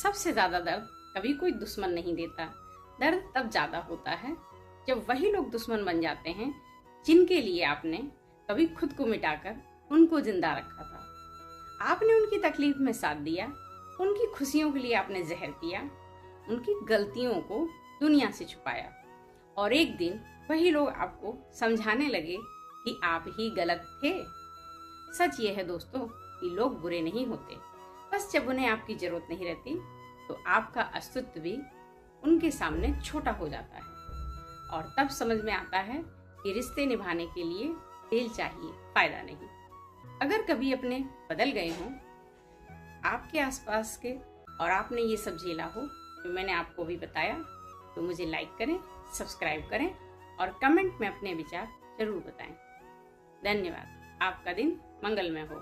सबसे ज्यादा दर्द कभी कोई दुश्मन नहीं देता। दर्द तब ज्यादा होता है जब वही लोग दुश्मन बन जाते हैं जिनके लिए आपने कभी खुद को मिटाकर उनको जिंदा रखा था। आपने उनकी तकलीफ में साथ दिया, उनकी खुशियों के लिए आपने जहर पिया, उनकी गलतियों को दुनिया से छुपाया और एक दिन वही लोग आपको समझाने लगे कि आप ही गलत थे। सच ये है दोस्तों कि लोग बुरे नहीं होते, बस जब उन्हें आपकी जरूरत नहीं रहती तो आपका अस्तित्व भी उनके सामने छोटा हो जाता है और तब समझ में आता है कि रिश्ते निभाने के लिए दिल चाहिए, फायदा नहीं। अगर कभी अपने बदल गए हों आपके आसपास के और आपने ये सब झेला हो जो मैंने आपको भी बताया, तो मुझे लाइक करें, सब्सक्राइब करें और कमेंट में अपने विचार जरूर बताएं। धन्यवाद। आपका दिन मंगलमय हो।